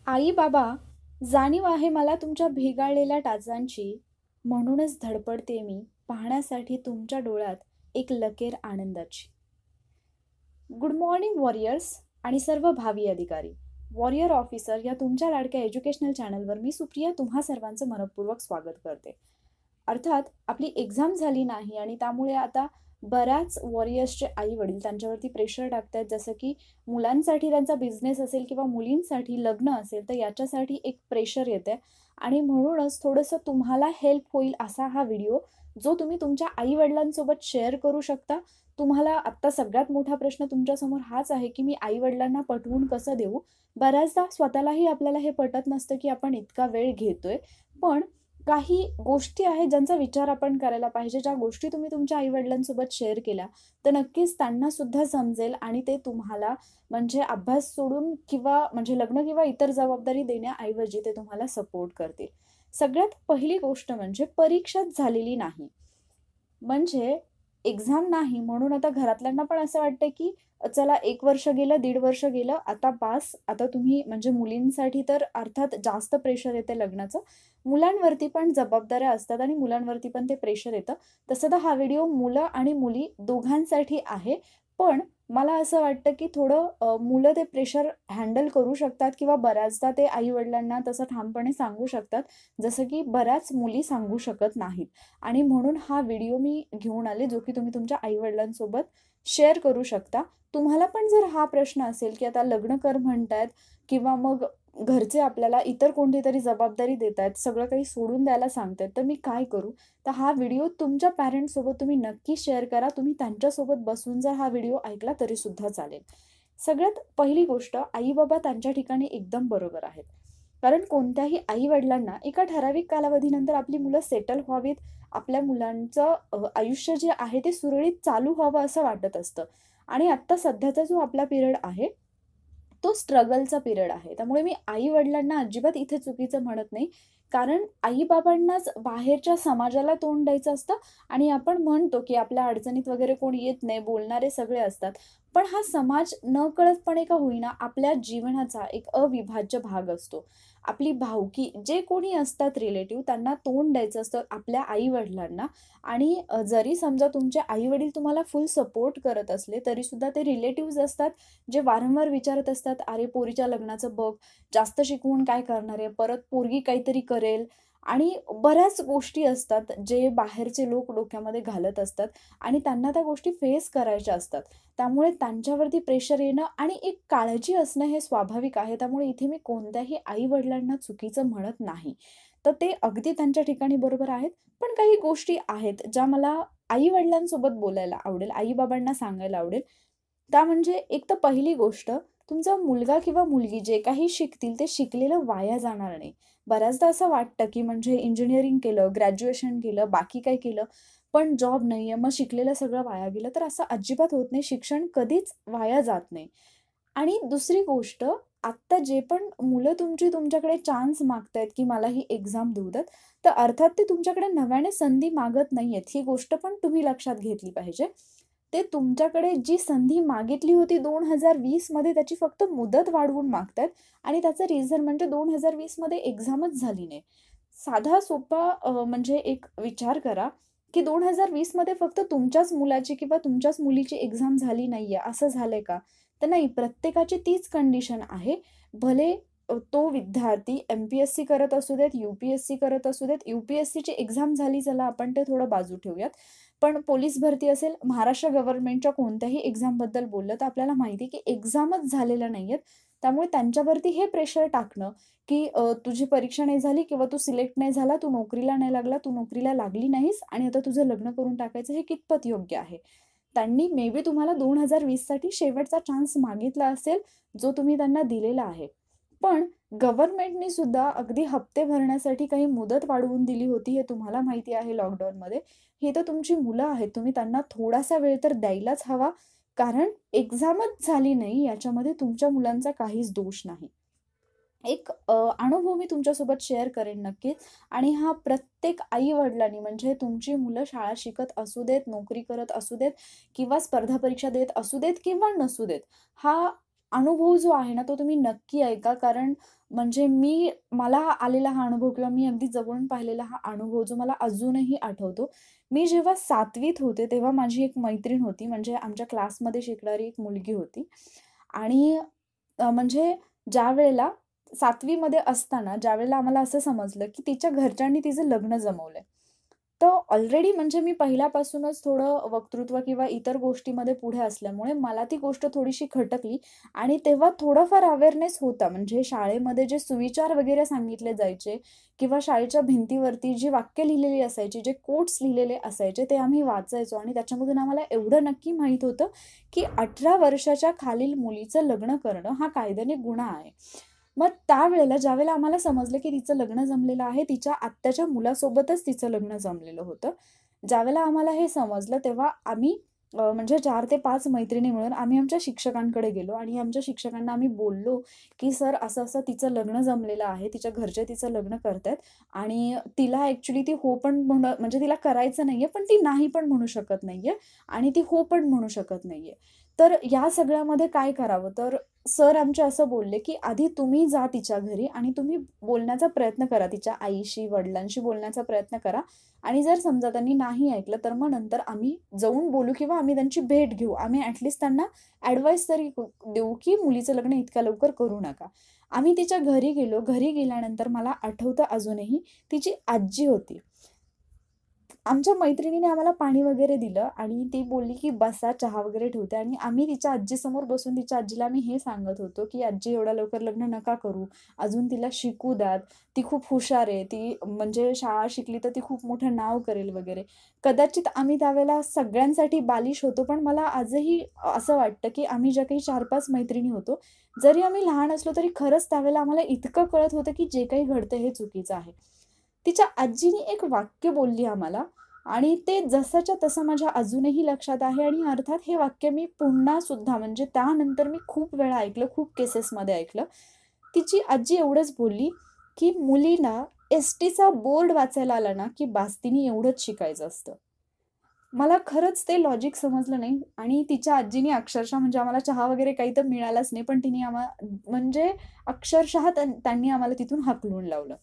आई बाबा, जाणीव आहे मला तुमच्या भेगाळलेल्या टाचांची, म्हणूनच धडपडते मी पाहण्यासाठी तुमच्या डोळ्यात एक लकेर आनंदाची. गुड मॉर्निंग वॉरियर्स आणि सर्व भावी अधिकारी. वॉरियर ऑफिसर या तुमच्या लाडक्या एज्युकेशनल चॅनलवर मी सुप्रिया तुम्हा सर्वांचं मनपूर्वक स्वागत करते. अर्थात आपली एक्झाम झाली नाही आणि त्यामुळे आता बऱ्याच वॉरियर्सचे आई वडील त्यांच्यावरती प्रेशर टाकतात, जसं की मुलांसाठी त्यांचा बिझनेस असेल किंवा मुलींसाठी लग्न असेल तर याच्यासाठी एक प्रेशर येते. आणि म्हणूनच थोडंसं तुम्हाला हेल्प होईल असा हा व्हिडिओ, जो तुम्ही तुमच्या आई वडिलांसोबत शेअर करू शकता. तुम्हाला आत्ता सगळ्यात मोठा प्रश्न तुमच्यासमोर हाच आहे की मी आई वडिलांना पटवून कसं देऊ. बऱ्याचदा स्वतःलाही आपल्याला हे पटत नसतं की आपण इतका वेळ घेतोय. पण काही गोष्टी आहेत ज्यांचा विचार आपण करायला पाहिजे. ज्या गोष्टी तुम्ही तुमच्या आई-वडिलांसोबत शेअर केल्या, तर नक्कीच त्यांना सुद्धा समजेल आणि ते तुम्हाला म्हणजे अभ्यास सोडून किंवा म्हणजे लग्न किंवा इतर जबाबदारी देण्याऐवजी ते तुम्हाला सपोर्ट करतील. सगळ्यात पहिली गोष्ट म्हणजे परीक्षाच झालेली नाही. म्हणजे एक्झाम नाही म्हणून आता घरातल्यांना पण असं वाटतं, की चला 1 वर्ष गेलं, 1.5 वर्ष गेलं, आता बास. आता तुम्ही म्हणजे मुलींसाठी तर अर्थात जास्त प्रेशर येते लग्नाचं. मुलांवरती पण जबाबदाऱ्या असतात आणि मुलांवरती पण ते प्रेशर येतं. तसं तर हा व्हिडिओ मुलं आणि मुली दोघांसाठी आहे. पण मला असं वाटतं, की थोडं मुलं ते प्रेशर हँडल करू शकतात किंवा बऱ्याचदा ते आई-वडिलांना तसं ठामपणे सांगू शकतात, जसं की बऱ्याच मुली सांगू शकत नाहीत. आणि म्हणून हा व्हिडिओ मी घेऊन आले, जो की तुम्ही तुमच्या आई-वडिलांसोबत शेअर करू शकता. तुम्हाला पण जर हा प्रश्न असेल, की आता लग्न कर म्हणतायत किंवा मग घरचे आपल्याला इतर कोणतीतरी जबाबदारी देतायत, सगळं काही सोडून द्यायला सांगतायत, तर मी काय करू? तर हा व्हिडिओ तुमच्या पॅरेंट्ससोबत तुम्ही नक्की शेअर करा. तुम्ही त्यांच्यासोबत बसून जर हा व्हिडिओ ऐकला तरीसुद्धा चालेल. सगळ्यात पहिली गोष्ट, आई-बाबा त्यांच्या ठिकाणी एकदम बरोबर आहेत. कारण कोणत्याही आई-वडिलांना एका ठराविक कालावधीनंतर आपली मुलं सेटल व्हावीत, आपल्या मुलांचं आयुष्य जे आहे ते सुरळीत चालू व्हावं असं वाटत असतं. आणि आत्ता सध्याचा जो आपला पिरियड आहे, तो स्ट्रगलचा पिरियड आहे. त्यामुळे मी आई-वडिलांना अजिबात इथे चुकीचं म्हणत नाही. कारण आई-बाबांनाच बाहेरच्या समाजाला तोंड द्यायचं असतं आणि आपण म्हणतो, की आपल्या अडचणीत वगैरे कोणी येत नाही, बोलणारे सगळे असतात. पण हा समाज नकळतपणे का होईना आपल्या जीवनाचा एक अविभाज्य भाग असतो. आपली भावकी जे कोणी असतात रिलेटिव्ह त्यांना तोंड द्यायचं असतं आपल्या आई-वडिलांना. आणि जरी समजा तुमचे आई-वडील तुम्हाला फुल सपोर्ट करत असले, तरीसुद्धा ते रिलेटिव्हज असतात, जे वारंवार विचारत असतात, "अरे, पोरीच्या लग्नाचं बघ, जास्त शिकवून काय करणार आहे? परत पोरगी काहीतरी करेल." आणि बऱ्याच गोष्टी असतात, जे बाहेरचे लोक डोक्यामध्ये घालत असतात आणि त्यांना त्या गोष्टी फेस करायच्या असतात. त्यामुळे त्यांच्यावरती प्रेशर येणं आणि एक काळजी असणं हे स्वाभाविक आहे. त्यामुळे इथे मी कोणत्याही आई-वडिलांना चुकीचं म्हणत नाही. तर ते अगदी त्यांच्या ठिकाणी बरोबर आहेत. पण काही गोष्टी आहेत, ज्या मला आई-वडिलांसोबत बोलायला आवडेल, आई-बाबांना सांगायला आवडेल. त्या म्हणजे एक तर पहिली गोष्ट, तुमचा मुलगा किंवा मुलगी जे काही शिकतील, ते शिकलेलं वाया जाणार नाही. बऱ्याचदा असं वाटतं, की म्हणजे इंजिनिअरिंग केलं, ग्रॅज्युएशन केलं, बाकी काही केलं, पण जॉब नाहीये, मग शिकलेलं सगळं वाया गेलं. तर असं अजिबात होत नाही. शिक्षण कधीच वाया जात नाही. आणि दुसरी गोष्ट, आत्ता जे पण मुलं तुमची तुमच्याकडे चान्स मागतायत, की मला ही एक्झाम देऊ द्यात, तर अर्थात ते तुमच्याकडे नव्याने संधी मागत नाहीयेत. ही गोष्ट पण तुम्ही लक्षात घेतली पाहिजे. ते तुमच्याकडे जी संधी मागितली होती 2020 मध्ये त्याची फक्त मुदत वाढवून मागतायत आणि त्याचं रिझन म्हणजे 2020 मध्ये एक्झामच झाली नाही. साधा सोपा म्हणजे एक विचार करा, की 2020 मध्ये फक्त तुमच्याच मुलाची किंवा तुमच्याच मुलीची एक्झाम झाली नाहीये, असं झालंय का? तर नाही, प्रत्येकाची तीच कंडिशन आहे. भले तो विद्यार्थी एम-पी-एस-सी करत असू देत, यू-पी-एस-सी करत असू देत. यू-पी-एस-सीची एक्झाम झाली, चला आपण ते थोडं बाजू ठेवूयात. पण पोलीस भरती असेल, महाराष्ट्र गव्हर्नमेंटच्या कोणत्याही एक्झामबद्दल बोललं तर आपल्याला माहिती आहे, की एक्झामच झालेल्या नाहीयेत. त्यामुळे त्यांच्यावरती हे प्रेशर टाकणं, की तुझी परीक्षा नाही झाली किंवा तू सिलेक्ट नाही झाला, तू नोकरीला नाही लागला, तू नोकरीला लागली नाहीस आणि आता तुझं लग्न करून टाकायचं, हे कितपत योग्य आहे? त्यांनी मे बी तुम्हाला 2020 साठी शेवटचा चान्स मागितला असेल, जो तुम्ही त्यांना दिलेला आहे. पण गव्हर्नमेंटनी सुद्धा अगदी हप्ते भरण्यासाठी काही मुदत वाढवून दिली होती, हे तुम्हाला माहिती आहे लॉकडाऊनमध्ये. ही तर तुमची मुलं आहेत. तुम्ही त्यांना थोडासा वेळ तर द्यायलाच हवा. कारण एक्झामच झाली नाही याच्यामध्ये तुमच्या मुलांचा काहीच दोष नाही. एक अनुभव मी तुमच्यासोबत शेअर करेन नक्कीच. आणि हा प्रत्येक आई-वडिलांनी म्हणजे तुमची मुलं शाळा शिकत असू देत, नोकरी करत असू देत किंवा स्पर्धा परीक्षा देत असू देत किंवा नसू देत. हा अनुभव जो आहे ना, तो तुम्ही नक्की ऐका. कारण म्हणजे मला आलेला हा अनुभव किंवा मी अगदी जवळून पाहिलेला हा अनुभव जो मला अजूनही आठवतो. मी जेव्हा 7वीत होते, तेव्हा माझी एक मैत्रीण होती, म्हणजे आमच्या क्लासमध्ये शिकणारी एक मुलगी होती. आणि म्हणजे ज्यावेळेला 7वी असताना ज्यावेळेला आम्हाला असं समजलं, की तिच्या घरच्यांनी तिचं लग्न जमवलंय. तर ऑलरेडी म्हणजे मी पहिल्यापासूनच थोडं वक्तृत्व किंवा इतर गोष्टीमध्ये पुढे असल्यामुळे मला ती गोष्ट थोडीशी खटकली आणि तेव्हा थोडाफार अवेअरनेस होता. म्हणजे शाळेमध्ये जे सुविचार वगैरे सांगितले जायचे किंवा शाळेच्या भिंतीवरती जी वाक्य लिहिलेली असायची, जे कोट्स लिहिलेले असायचे, ते आम्ही वाचायचो आणि त्याच्यामधून आम्हाला एवढं नक्की माहीत होतं, की 18 वर्षाच्या खालील मुलीचं लग्न करणं हा कायद्याने गुन्हा आहे. मग त्यावेळेला ज्यावेळेला आम्हाला समजलं, की तिचं लग्न जमलेलं आहे, तिच्या आत्याच्या मुलासोबतच तिचं लग्न जमलेलं होतं. ज्यावेळेला आम्हाला हे समजलं तेव्हा आम्ही म्हणजे 4 ते 5 मैत्रिणी मिळून आम्ही आमच्या शिक्षकांकडे गेलो आणि आमच्या शिक्षकांना आम्ही बोललो, की "सर असं-असं तिचं लग्न जमलेलं आहे. तिच्या घरचे तिचं लग्न करतायत आणि तिला ॲक्चुअली ती हो पण म्हणजे तिला करायचं नाहीये, पण ती नाही पण म्हणू शकत नाहीये आणि ती हो पण म्हणू शकत नाहीये. तर या सगळ्यामध्ये काय करावं?" तर सर आमचे असं बोलले, की "आधी तुम्ही जा तिच्या घरी आणि तुम्ही बोलण्याचा प्रयत्न करा. तिच्या आईशी, वडिलांशी बोलण्याचा प्रयत्न करा आणि जर समजा त्यांनी नाही ऐकलं, तर मग नंतर आम्ही जाऊन बोलू किंवा आम्ही त्यांची भेट घेऊ. आम्ही ॲटलीस्ट त्यांना ॲडवाईस तरी देऊ, की मुलीचं लग्न इतक्या लवकर करू नका." आम्ही तिच्या घरी गेलो. घरी गेल्यानंतर मला आठवतं अजूनही, तिची आजी होती. आमच्या मैत्रिणीने आम्हाला पाणी वगैरे दिलं आणि ती बोलली, की "बसा, चहा वगैरे ठेवते" आणि आम्ही तिच्या आजीसमोर बसून तिच्या आजीला आम्ही हे सांगत होतो, की "आजी एवढ्या लवकर लग्न नका करू. अजून तिला शिकू द्यात. ती खूप हुशार आहे. ती म्हणजे शाळा शिकली तर ती खूप मोठं नाव करेल" वगैरे. कदाचित आम्ही त्यावेळेला सगळ्यांसाठी बालिश होतो, पण मला आजही असं वाटतं, की आम्ही ज्या काही 4-5 मैत्रिणी होतो, जरी आम्ही लहान असलो तरी खरंच त्यावेळेला आम्हाला इतकं कळत होतं, की जे काही घडतंय हे चुकीचं आहे. तिच्या आजीनी एक वाक्य बोलली आम्हाला आणि ते जसंच्या तसं माझ्या अजूनही लक्षात आहे आणि अर्थात हे वाक्य मी पुन्हा सुद्धा म्हणजे त्यानंतर मी खूप वेळा ऐकलं, खूप केसेसमध्ये ऐकलं. तिची आजी एवढंच बोलली, की "मुलीला एस-टीचा बोर्ड वाचायला आला ना, की बास तिने एवढंच शिकायचं असतं." मला खरंच ते लॉजिक समजलं नाही आणि तिच्या आजीनी अक्षरशः म्हणजे आम्हाला चहा वगैरे काही तर मिळालाच नाही, पण तिने म्हणजे अक्षरशः त्यांनी आम्हाला तिथून हाकलून लावलं.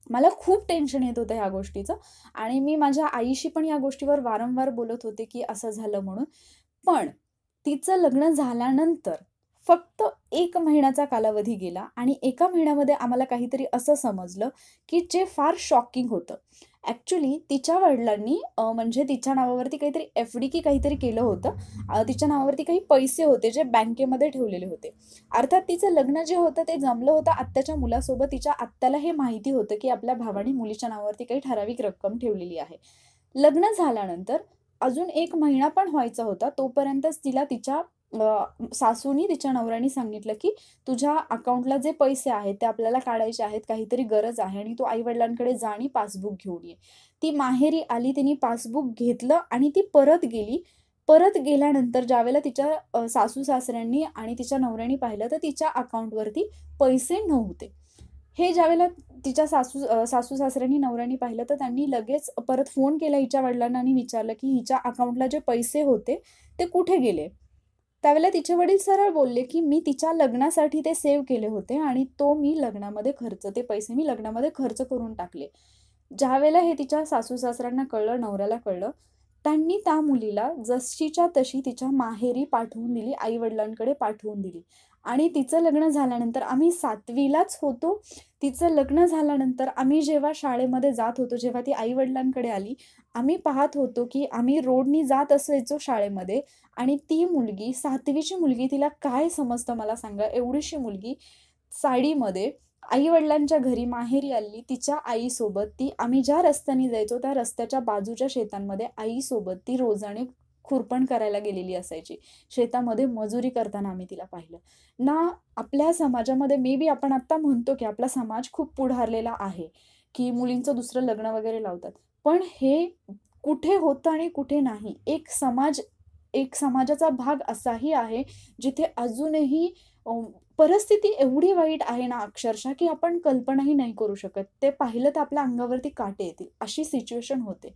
मला खूप टेन्शन येत होतं ह्या गोष्टीचं आणि मी माझ्या आईशी पण या गोष्टीवर वारंवार बोलत होते, की असं झालं म्हणून. पण तिचं लग्न झाल्यानंतर फक्त 1 महिन्याचा कालावधी गेला आणि एका महिन्यामध्ये आम्हाला काहीतरी असं समजलं, की जे फार शॉकिंग होतं. ॲक्चुअली तिच्या वडिलांनी म्हणजे तिच्या नावावरती काहीतरी एफ-डी की काहीतरी केलं होतं. तिच्या नावावरती काही पैसे होते जे बँकेमध्ये ठेवलेले होते. अर्थात तिचं लग्न जे होतं ते जमलं होतं आत्याच्या मुलासोबत. तिच्या आत्याला हे माहिती होतं, की आपल्या भावाने मुलीच्या नावावरती काही ठराविक रक्कम ठेवलेली आहे. लग्न झाल्यानंतर अजून 1 महिना पण व्हायचा होता. तोपर्यंतच तिला तिच्या सासूनी तिच्या नवऱ्याने सांगितलं, की "तुझ्या अकाउंटला जे पैसे आहेत ते आपल्याला काढायचे आहेत. काहीतरी गरज आहे आणि तू आई-वडिलांकडे जा आणि पासबुक घेऊन ये." ती माहेरी आली. तिने पासबुक घेतलं आणि ती परत गेली. परत गेल्यानंतर ज्यावेळेला तिच्या सासू-सासऱ्यांनी आणि तिच्या नवऱ्याने पाहिलं, तर तिच्या अकाउंटवरती पैसे नव्हते. हे ज्यावेळेला तिच्या सासू-सासऱ्यांनी, नवऱ्याने पाहिलं, तर त्यांनी लगेच परत फोन केला हिच्या वडिलांना आणि विचारलं, की हिच्या अकाउंटला जे पैसे होते, ते कुठे गेले? त्यावेळेला तिचे वडील सरळ बोलले, की "मी तिच्या लग्नासाठी ते सेव्ह केले होते आणि ते पैसे मी लग्नामध्ये खर्च करून टाकले." ज्यावेळेला हे तिच्या सासू-सासऱ्यांना कळलं, नवऱ्याला कळलं, त्यांनी त्या मुलीला जशीच्या तशी तिच्या माहेरी पाठवून दिली, आई-वडिलांकडे पाठवून दिली आणि तिचं लग्न झाल्यानंतर आम्ही 7वी होतो. तिचं लग्न झाल्यानंतर आम्ही जेव्हा शाळेमध्ये जात होतो, जेव्हा ती आई-वडिलांकडे आली, आम्ही पाहत होतो, की आम्ही रोडनी जात असायचो शाळेमध्ये आणि ती मुलगी 7वीची मुलगी तिला काय समजतं मला सांगा? एवढीशी मुलगी साडीमध्ये आई-वडिलांच्या घरी माहेरी आली. तिच्या आईसोबत ती आम्ही ज्या रस्त्याने जायचो त्या रस्त्याच्या बाजूच्या शेतांमध्ये आईसोबत ती रोजाने खुरपण करायला गेलेली असायची. शेतामध्ये मजुरी करताना आम्ही तिला पाहिलं. ना आपल्या समाजामध्ये मे बी आपण आत्ता म्हणतो, की आपला समाज खूप पुढारलेला आहे, की मुलींचं दुसरं लग्न वगैरे लावतात. पण हे कुठे होतं आणि कुठे नाही. एक समाजाचा भाग असाही आहे, जिथे अजूनही अ, परिस्थिती एवढी वाईट आहे ना अक्षरशः, की आपण कल्पनाही नाही करू शकत. ते पाहिलं तर आपल्या अंगावरती काटे येतील, अशी सिच्युएशन होते.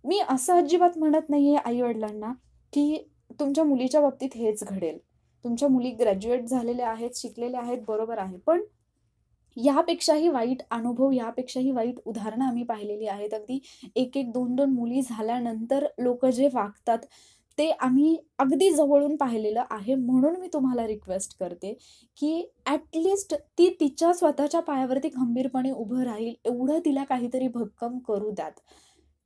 मी असं अजिबात म्हणत नाहीये आई-वडिलांना, की तुमच्या मुलीच्या बाबतीत हेच घडेल. तुमच्या मुली ग्रॅज्युएट झालेल्या आहेत, शिकलेल्या आहेत, बरोबर आहे. पण यापेक्षाही वाईट अनुभव, यापेक्षाही वाईट उदाहरणं आम्ही पाहिलेली आहेत. अगदी 1-1, 2-2 मुली झाल्यानंतर लोकं जे वागतात, ते आम्ही अगदी जवळून पाहिलेलं आहे. म्हणून मी तुम्हाला रिक्वेस्ट करते, की ती तिच्या स्वतःच्या पायावरती खंबीरपणे उभं राहील, एवढं तिला काहीतरी भक्कम करू द्यात.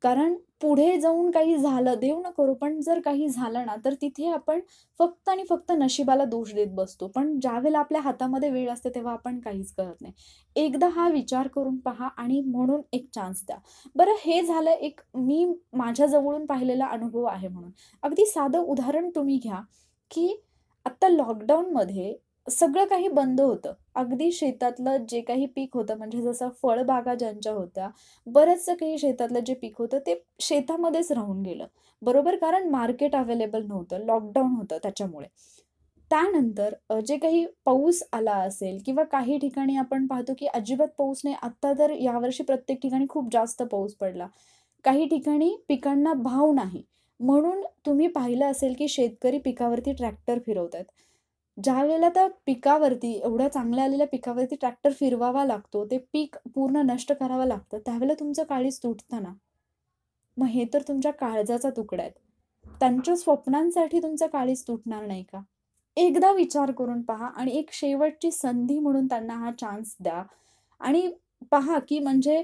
कारण पुढे जाऊन काही झालं, देव न करो, पण जर काही झालं ना, तर तिथे आपण फक्त आणि फक्त नशिबाला दोष देत बसतो. पण ज्यावेळेला आपल्या हातामध्ये वेळ असते, तेव्हा आपण काहीच करत नाही. एकदा हा विचार करून पहा आणि म्हणून एक चान्स द्या. बरं, हे झालं एक मी माझ्या जवळून पाहिलेला अनुभव आहे म्हणून. अगदी साधं उदाहरण तुम्ही घ्या, की आत्ता लॉकडाऊनमध्ये सगळं काही बंद होतं. अगदी शेतातलं जे काही पीक होतं, म्हणजे जसं फळबागा ज्यांच्या होत्या, बरंचसं काही शेतातलं जे पीक होतं ते शेतामध्येच राहून गेलं. बरोबर? कारण मार्केट अवेलेबल नव्हतं. लॉकडाऊन होतं त्याच्यामुळे. त्यानंतर जे काही पाऊस आला असेल किंवा काही ठिकाणी आपण पाहतो, की अजिबात पाऊस नाही. आत्ता तर यावर्षी प्रत्येक ठिकाणी खूप जास्त पाऊस पडला. काही ठिकाणी पिकांना भाव नाही. म्हणून तुम्ही पाहिलं असेल, की शेतकरी पिकावरती ट्रॅक्टर फिरवतायत. ज्यावेळेला त्या पिकावरती, एवढ्या चांगल्या आलेल्या पिकावरती ट्रॅक्टर फिरवावा लागतो, ते पीक पूर्ण नष्ट करावं लागतं, त्यावेळेला तुमचं काळीज तुटतं ना. मग हे तर तुमच्या काळजाचा तुकडा आहे. त्यांच्या स्वप्नांसाठी तुमचं काळीज तुटणार नाही का? एकदा विचार करून पहा आणि एक शेवटची संधी म्हणून त्यांना हा चान्स द्या आणि पहा, की म्हणजे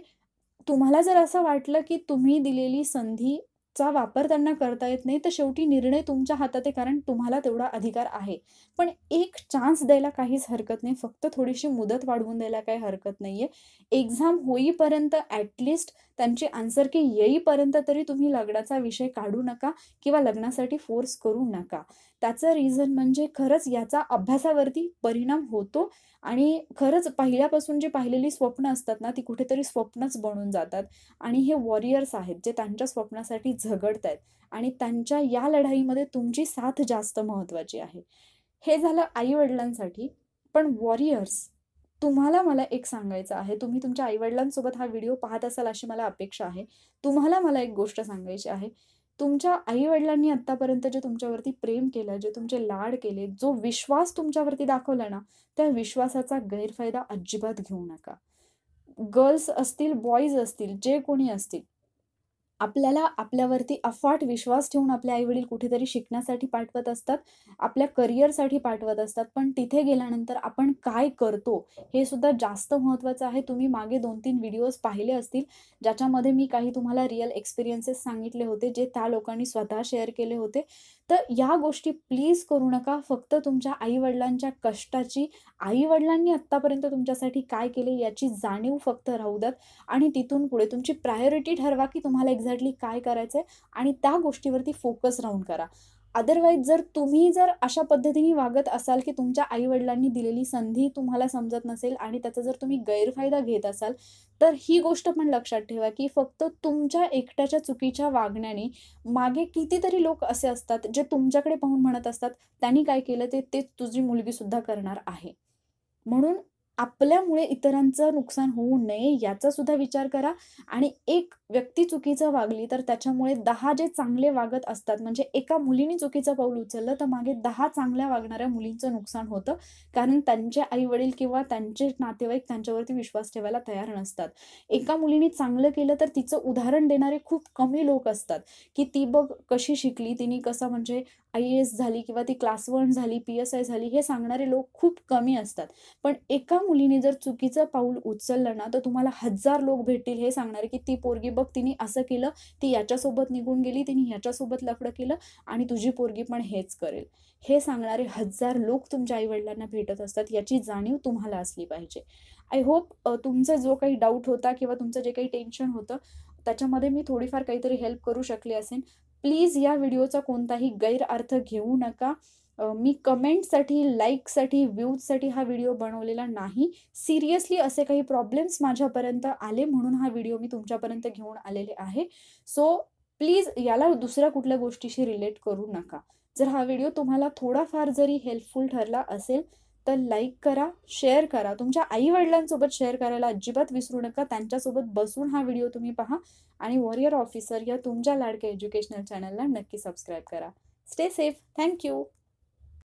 तुम्हाला जर असं वाटलं, की तुम्ही दिलेली संधीचा वापर त्यांना करता येत नाही, तर शेवटी निर्णय तुमच्या हातात आहे, कारण तुम्हाला तेवढा अधिकार आहे. पण एक चान्स द्यायला काहीच हरकत नाही. फक्त थोडीशी मुदत वाढवून द्यायला काही हरकत नाहीये. एक्झाम होईपर्यंत त्यांची आन्सर की येईपर्यंत तरी तुम्ही लग्नाचा विषय काढू नका किंवा लग्नासाठी फोर्स करू नका. त्याचं रिझन म्हणजे खरंच याचा अभ्यासावरती परिणाम होतो आणि खरंच पहिल्यापासून जी पाहिलेली स्वप्न असतात ना, ती कुठेतरी स्वप्नच बनून जातात आणि हे वॉरियर्स आहेत, जे त्यांच्या स्वप्नासाठी झगडतायत आणि त्यांच्या या लढाईमध्ये तुमची साथ जास्त महत्त्वाची आहे. हे झालं आई-वडिलांसाठी. पण वॉरियर्स, तुम्हाला मला एक सांगायचं आहे. तुम्ही तुमच्या आई-वडिलांसोबत हा व्हिडिओ पाहत असाल अशी मला अपेक्षा आहे. तुम्हाला मला एक गोष्ट सांगायची आहे. तुमच्या आई-वडिलांनी आत्तापर्यंत जे तुमच्यावरती प्रेम केलं, जे तुमचे लाड केले, जो विश्वास तुमच्यावरती दाखवला ना, त्या विश्वासाचा गैरफायदा अजिबात घेऊ नका. गर्ल्स असतील, बॉयज असतील, जे कोणी असतील, आपल्याला आपल्यावरती अफाट विश्वास ठेवून आपले आई-वडील कुठेतरी शिकण्यासाठी पाठवत असतात, आपल्या करिअरसाठी पाठवत असतात. पण तिथे गेल्यानंतर आपण काय करतो, हे सुद्धा जास्त महत्त्वाचं आहे. तुम्ही मागे 2-3 व्हिडिओज पाहिले असतील, ज्याच्यामध्ये मी काही तुम्हाला रिअल एक्सपिरियन्सेस सांगितले होते, जे त्या लोकांनी स्वतः शेअर केले होते. तर या गोष्टी प्लीज करू नका. फक्त तुमच्या आई-वडिलांच्या कष्टाची, आई-वडिलांनी आत्तापर्यंत तुमच्यासाठी काय केले याची जाणीव फक्त राहू द्यात आणि तिथून पुढे तुमची प्रायोरिटी ठरवा, की तुम्हाला एक्झॅक्टली काय करायचंय आणि त्या गोष्टीवरती फोकस राहून करा. अदरवाईज जर अशा पद्धतीने वागत असाल, की तुमच्या आई-वडिलांनी दिलेली संधी तुम्हाला समजत नसेल आणि त्याचा जर तुम्ही गैरफायदा घेत असाल, तर ही गोष्ट पण लक्षात ठेवा, की फक्त तुमच्या एकट्याच्या चुकीच्या वागण्याने मागे कितीतरी लोक असे असतात, जे तुमच्याकडे पाहून म्हणत असतात, "त्यांनी काय केलं तेच तुझी मुलगीसुद्धा करणार आहे." म्हणून आपल्यामुळे इतरांचं नुकसान होऊ नये याचा सुद्धा विचार करा आणि एक व्यक्ती चुकीचं वागली तर त्याच्यामुळे 10 जे चांगले वागत असतात, म्हणजे एका मुलीने चुकीचं पाऊल उचललं तर मागे 10 चांगल्या वागणाऱ्या मुलींचं नुकसान होतं. कारण त्यांचे आई-वडील किंवा त्यांचे नातेवाईक त्यांच्यावरती विश्वास ठेवायला तयार नसतात. एका मुलीने चांगलं केलं तर तिचं उदाहरण देणारे खूप कमी लोक असतात, की ती बघ कशी शिकली, तिने कसं म्हणजे IAS झाली किंवा ती क्लास 1 झाली, PSI झाली, हे सांगणारे लोक खूप कमी असतात. पण एका मुलीने जर चुकीचं पाऊल उचललं ना, तर तुम्हाला 1000 लोक भेटतील हे सांगणारे, की "ती पोरगी बघ तिने असं केलं, ती याच्यासोबत निघून गेली, तिने ह्याच्यासोबत लफडं केलं आणि तुझी पोरगी पण हेच करेल." हे सांगणारे 1000 लोक तुमच्या आई-वडिलांना भेटत असतात. याची जाणीव तुम्हाला असली पाहिजे. आय होप तुमचा जो काही डाऊट होता किंवा तुमचं जे काही टेन्शन होतं, त्याच्यामध्ये मी थोडीफार काहीतरी हेल्प करू शकले असेन. प्लीज या व्हिडिओचा कोणताही गैरअर्थ घेऊ नका. मी कमेंटसाठी, लाईकसाठी, व्ह्यूजसाठी हा व्हिडिओ बनवलेला नाही. सिरियसली असे काही प्रॉब्लेम्स माझ्यापर्यंत आले म्हणून हा व्हिडिओ मी तुमच्यापर्यंत घेऊन आलेले आहे. सो प्लीज याला दुसऱ्या कुठल्या गोष्टीशी रिलेट करू नका. जर हा व्हिडिओ तुम्हाला थोडाफार जरी हेल्पफुल ठरला असेल, तर लाईक करा, शेअर करा. तुमच्या आई-वडिलांसोबत शेअर करायला अजिबात विसरू नका. त्यांच्यासोबत बसून हा व्हिडिओ तुम्ही पहा आणि वॉरियर ऑफिसर या तुमच्या लाडक्या एज्युकेशनल चॅनलला नक्की सबस्क्राईब करा. Stay safe. Thank you.